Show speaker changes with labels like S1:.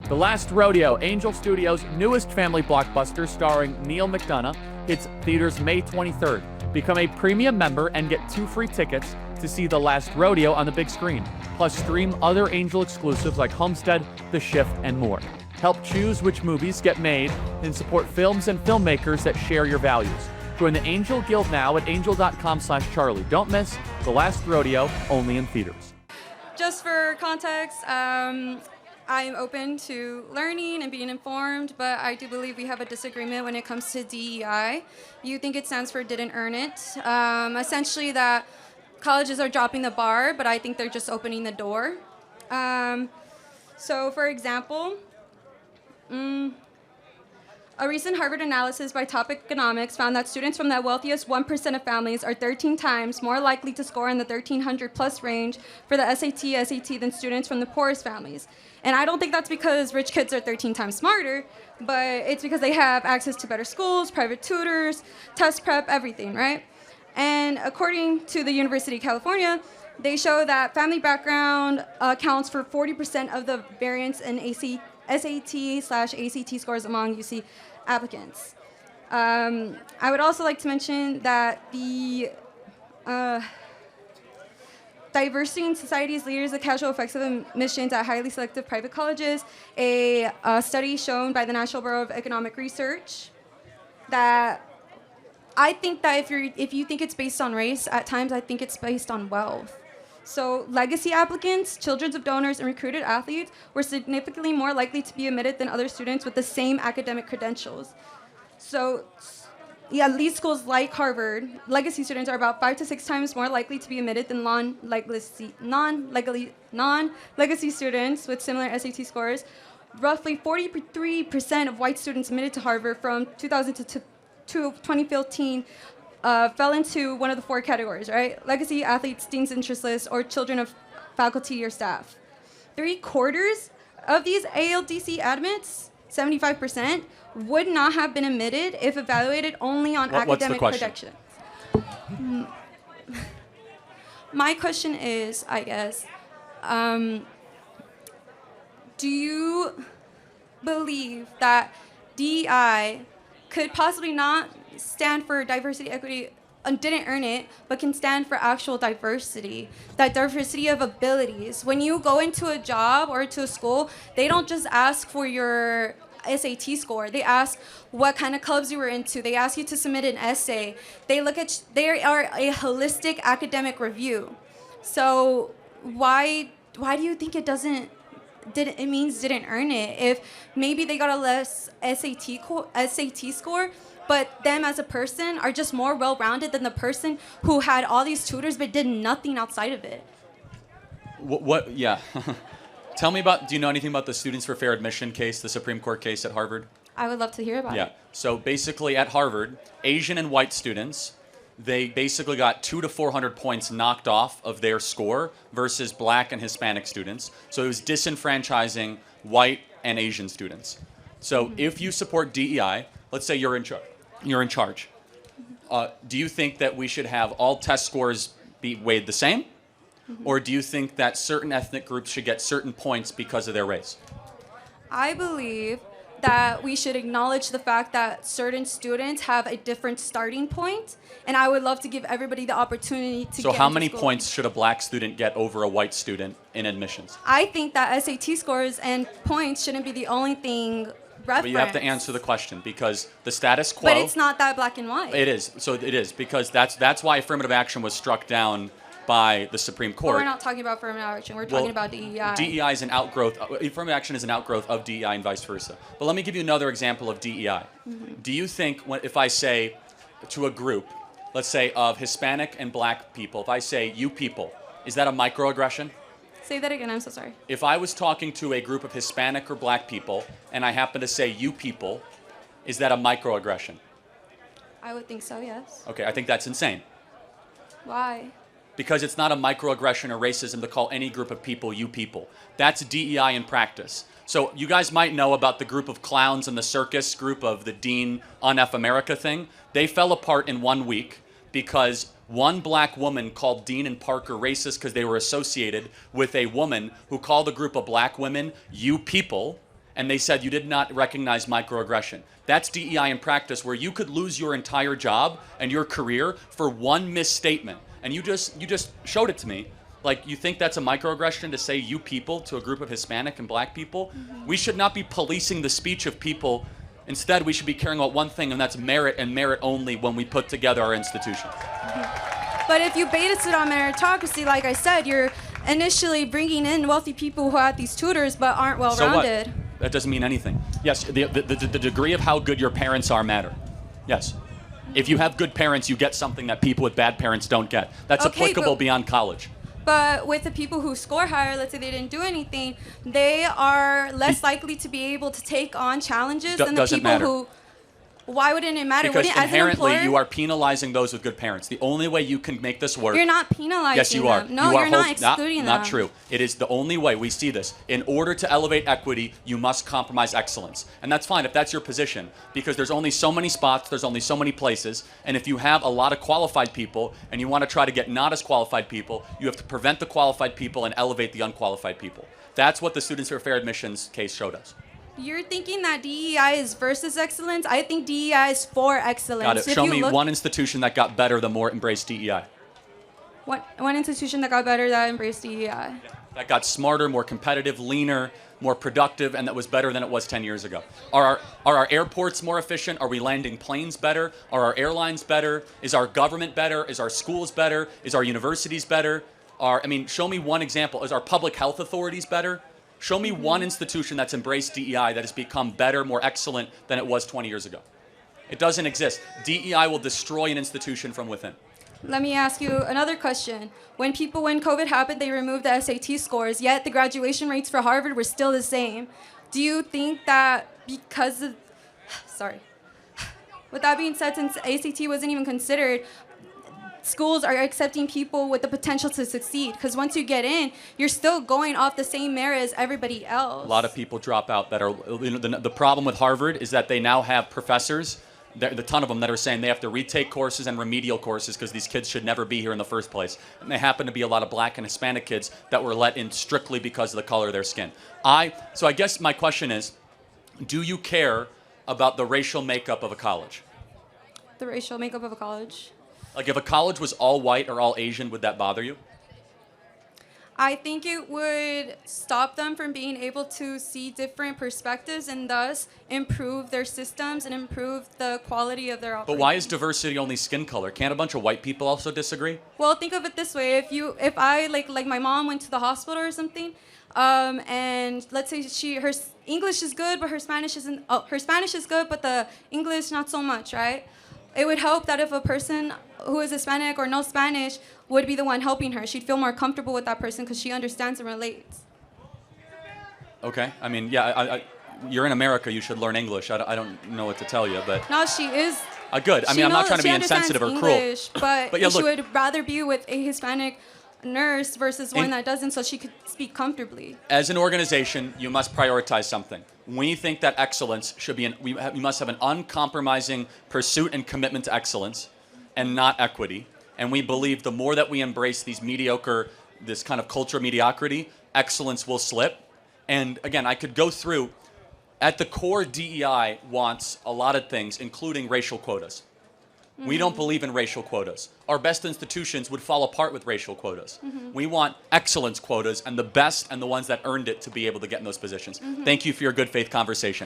S1: The Last Rodeo, Angel Studios' newest family blockbuster starring Neal McDonough, hits theaters May 23rd. Become a premium member and get 2 free tickets to see The Last Rodeo on the big screen. Plus stream other Angel exclusives like Homestead, The Shift, and more. Help choose which movies get made and support films and filmmakers that share your values. Join the Angel Guild now at angel.com/Charlie. Don't miss The Last Rodeo, only in theaters.
S2: Just for context, I'm open to learning and being informed, but I do believe we have a disagreement when it comes to DEI. You think it stands for didn't earn it. Essentially that colleges are dropping the bar, but I think they're just opening the door. So for example, a recent Harvard analysis by Top Economics found that students from the wealthiest 1% of families are 13 times more likely to score in the 1300 plus range for the SAT than students from the poorest families. And I don't think that's because rich kids are 13 times smarter, but it's because they have access to better schools, private tutors, test prep, everything, right? And according to the University of California, they show that family background accounts for 40% of the variance in SAT/ACT scores among UC applicants. I would also like to mention that the Diversity in Society's Leaders, the Casual Effects of Admissions at Highly Selective Private Colleges, a study shown by the National Bureau of Economic Research, that I think that if you think it's based on race, at times I think it's based on wealth. So legacy applicants, children of donors, and recruited athletes were significantly more likely to be admitted than other students with the same academic credentials. So yeah, elite schools like Harvard, legacy students are about 5 to 6 times more likely to be admitted than non-legacy students with similar SAT scores. Roughly 43% of white students admitted to Harvard from 2000 to 2015 fell into one of the 4 categories, right? Legacy, athletes, dean's interest list, or children of faculty or staff. 3/4 of these ALDC admits, 75%, would not have been admitted if evaluated only on academic credentials. My question is, I guess, do you believe that DEI could possibly not stand for diversity, equity, and didn't earn it, but can stand for actual diversity, that diversity of abilities? When you go into a job or to a school, they don't just ask for your SAT score. They ask what kind of clubs you were into. They ask you to submit an essay. They are a holistic academic review. So why do you think it means didn't earn it? If maybe they got a less SAT score, but them as a person are just more well-rounded than the person who had all these tutors but did nothing outside of it.
S3: What yeah. Tell me do you know anything about the Students for Fair Admission case, the Supreme Court case at Harvard?
S2: I would love to hear about it.
S3: Yeah. So basically at Harvard, Asian and white students, they basically got 200 to 400 points knocked off of their score versus black and Hispanic students. So it was disenfranchising white and Asian students. So if you support DEI, let's say you're in charge. Do you think that we should have all test scores be weighed the same? Or do you think that certain ethnic groups should get certain points because of their race?
S2: I believe that we should acknowledge the fact that certain students have a different starting point, and I would love to give everybody the opportunity to get
S3: So how
S2: into
S3: many
S2: school.
S3: points should a black student get over a white student in admissions?
S2: I think that SAT scores and points shouldn't be the only thing referenced.
S3: But you have to answer the question, because the status quo...
S2: But it's not that black and white.
S3: It is. So it is, because that's why affirmative action was struck down by the Supreme Court.
S2: But we're not talking about affirmative action. We're talking about DEI.
S3: DEI is an outgrowth. Affirmative action is an outgrowth of DEI and vice versa. But let me give you another example of DEI. Do you think if I say to a group, let's say of Hispanic and black people, if I say you people, is that a microaggression?
S2: Say that again. I'm so sorry.
S3: If I was talking to a group of Hispanic or black people and I happen to say you people, is that a microaggression?
S2: I would think so, yes.
S3: Okay, I think that's insane.
S2: Why?
S3: Because it's not a microaggression or racism to call any group of people you people. That's DEI in practice. So you guys might know about the group of clowns in the circus group of the Dean on F America thing. They fell apart in 1 week because one black woman called Dean and Parker racist because they were associated with a woman who called a group of black women you people, and they said you did not recognize microaggression. That's DEI in practice, where you could lose your entire job and your career for one misstatement. And you just showed it to me. Like, you think that's a microaggression to say you people to a group of Hispanic and black people? We should not be policing the speech of people. Instead, we should be caring about one thing, and that's merit and merit only when we put together our institutions.
S2: But if you base it on meritocracy, like I said, you're initially bringing in wealthy people who have these tutors but aren't well-rounded.
S3: So what? That doesn't mean anything. Yes, the degree of how good your parents are matter. Yes. If you have good parents, you get something that people with bad parents don't get. That's applicable beyond college.
S2: But with the people who score higher, let's say they didn't do anything, they are less likely to be able to take on challenges than the people who... Why wouldn't it matter?
S3: Because inherently,
S2: as an
S3: you are penalizing those with good parents. The only way you can make this work...
S2: You're not penalizing
S3: Yes, you are.
S2: them. No, you're not excluding them.
S3: Not true. It is the only way. We see this. In order to elevate equity, you must compromise excellence. And that's fine if that's your position, because there's only so many spots, there's only so many places, and if you have a lot of qualified people and you want to try to get not as qualified people, you have to prevent the qualified people and elevate the unqualified people. That's what the Students for Fair Admissions case showed us.
S2: You're thinking that DEI is versus excellence. I think DEI is for excellence.
S3: Got it. Show me one institution that got better the more it embraced DEI.
S2: One institution that got better that embraced DEI.
S3: That got smarter, more competitive, leaner, more productive, and that was better than it was 10 years ago. Are our airports more efficient? Are we landing planes better? Are our airlines better? Is our government better? Is our schools better? Is our universities better? Show me one example. Is our public health authorities better? Show me one institution that's embraced DEI that has become better, more excellent than it was 20 years ago. It doesn't exist. DEI will destroy an institution from within.
S2: Let me ask you another question. When COVID happened, they removed the SAT scores, yet the graduation rates for Harvard were still the same. Do you think that because of... Sorry. With that being said, since ACT wasn't even considered, schools are accepting people with the potential to succeed, because once you get in, you're still going off the same merit as everybody else.
S3: A lot of people drop out that are, the problem with Harvard is that they now have professors, the ton of them, that are saying they have to retake courses and remedial courses because these kids should never be here in the first place. And they happen to be a lot of black and Hispanic kids that were let in strictly because of the color of their skin. So I guess my question is, do you care about the racial makeup of a college?
S2: The racial makeup of a college?
S3: Like, if a college was all white or all Asian, would that bother you?
S2: I think it would stop them from being able to see different perspectives and thus improve their systems and improve the quality of their operations.
S3: But why is diversity only skin color? Can't a bunch of white people also disagree?
S2: Well, think of it this way. If I like my mom went to the hospital or something, and let's say her English is good, but her Spanish isn't. Oh, her Spanish is good, but the English not so much, right? It would help that if a person who is Hispanic or no Spanish would be the one helping her. She'd feel more comfortable with that person because she understands and relates.
S3: Okay. You're in America. You should learn English. I don't know what to tell you, but...
S2: No, she is...
S3: Good. I'm not trying to be insensitive or cruel.
S2: But yeah, she would rather be with a Hispanic nurse versus one that doesn't, so she could speak comfortably.
S3: As an organization, you must prioritize something. We think that excellence should be we must have an uncompromising pursuit and commitment to excellence and not equity. And we believe the more that we embrace this kind of culture of mediocrity, excellence will slip. And again, I could go through, at the core, DEI wants a lot of things, including racial quotas. We don't believe in racial quotas. Our best institutions would fall apart with racial quotas. We want excellence quotas and the best and the ones that earned it to be able to get in those positions. Thank you for your good faith conversation.